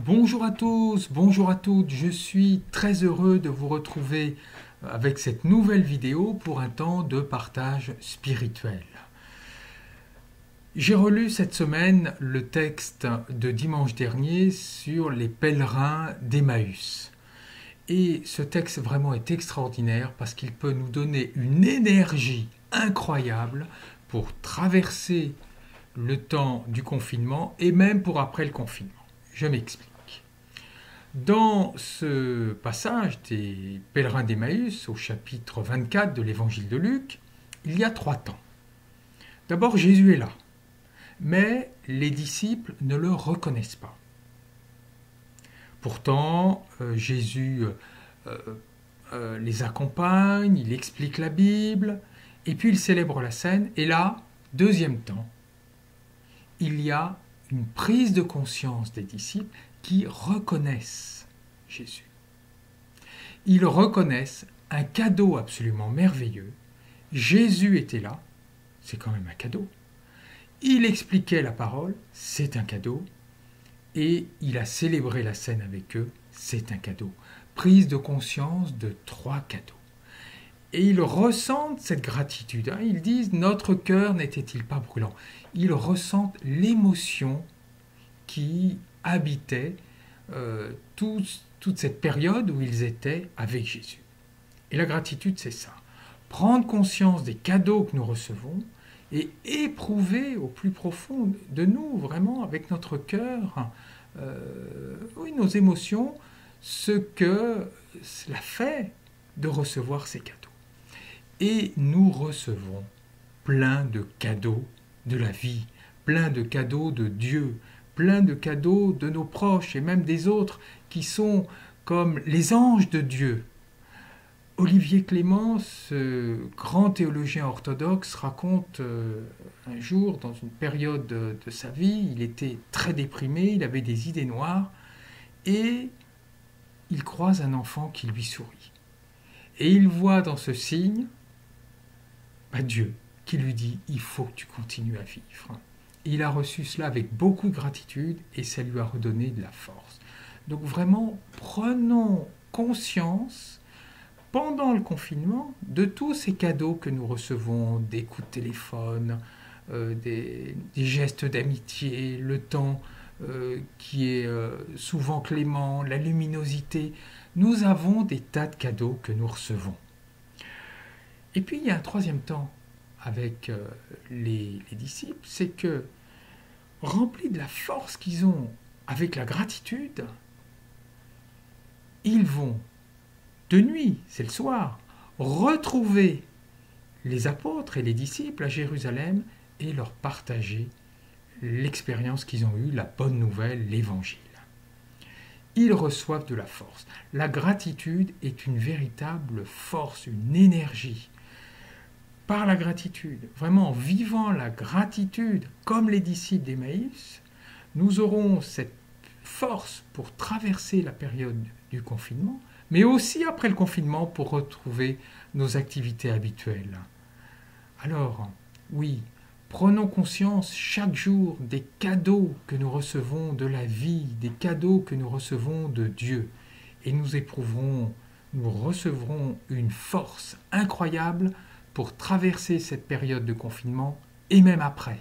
Bonjour à tous, bonjour à toutes, je suis très heureux de vous retrouver avec cette nouvelle vidéo pour un temps de partage spirituel. J'ai relu cette semaine le texte de dimanche dernier sur les pèlerins d'Emmaüs. Et ce texte vraiment est extraordinaire parce qu'il peut nous donner une énergie incroyable pour traverser le temps du confinement et même pour après le confinement. Je m'explique. Dans ce passage des pèlerins d'Emmaüs, au chapitre 24 de l'évangile de Luc, il y a 3 temps. D'abord, Jésus est là, mais les disciples ne le reconnaissent pas. Pourtant, Jésus les accompagne, il explique la Bible, et puis il célèbre la scène, et là, deuxième temps, il y a une prise de conscience des disciples qui reconnaissent Jésus. Ils reconnaissent un cadeau absolument merveilleux. Jésus était là, c'est quand même un cadeau. Il expliquait la parole, c'est un cadeau. Et il a célébré la scène avec eux, c'est un cadeau. Prise de conscience de 3 cadeaux. Et ils ressentent cette gratitude. Ils disent, notre cœur n'était-il pas brûlant? Ils ressentent l'émotion qui habitait toute cette période où ils étaient avec Jésus. Et la gratitude, c'est ça. Prendre conscience des cadeaux que nous recevons et éprouver au plus profond de nous, vraiment, avec notre cœur, nos émotions, ce que cela fait de recevoir ces cadeaux. Et nous recevons plein de cadeaux de la vie, plein de cadeaux de Dieu, plein de cadeaux de nos proches et même des autres qui sont comme les anges de Dieu. Olivier Clément, ce grand théologien orthodoxe, raconte un jour, dans une période de sa vie, il était très déprimé, il avait des idées noires, et il croise un enfant qui lui sourit. Et il voit dans ce signe Dieu qui lui dit « il faut que tu continues à vivre ». Il a reçu cela avec beaucoup de gratitude et ça lui a redonné de la force. Donc vraiment, prenons conscience pendant le confinement de tous ces cadeaux que nous recevons, des coups de téléphone, des gestes d'amitié, le temps qui est souvent clément, la luminosité. Nous avons des tas de cadeaux que nous recevons. Et puis il y a un troisième temps avec les disciples, c'est que remplis de la force qu'ils ont avec la gratitude, ils vont de nuit, c'est le soir, retrouver les apôtres et les disciples à Jérusalem et leur partager l'expérience qu'ils ont eue, la bonne nouvelle, l'évangile. Ils reçoivent de la force. La gratitude est une véritable force, une énergie. Par la gratitude, vraiment en vivant la gratitude comme les disciples d'Emmaüs, nous aurons cette force pour traverser la période du confinement, mais aussi après le confinement pour retrouver nos activités habituelles. Alors, oui, prenons conscience chaque jour des cadeaux que nous recevons de la vie, des cadeaux que nous recevons de Dieu, et nous recevrons une force incroyable pour traverser cette période de confinement et même après.